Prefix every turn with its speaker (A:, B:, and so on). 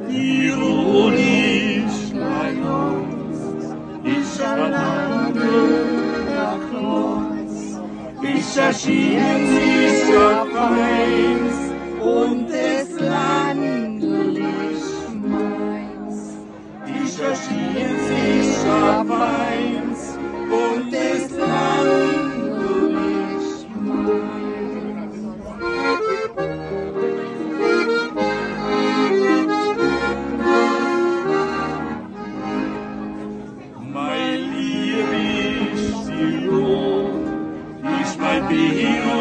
A: Ironisch mein Haus, ich erlande der Kreuz, ich erschien sich auf eins und des Landes meins. Ich erschien sich auf eins und des Landes meins. Mein Lieb ist die Lohn, ich mein Bier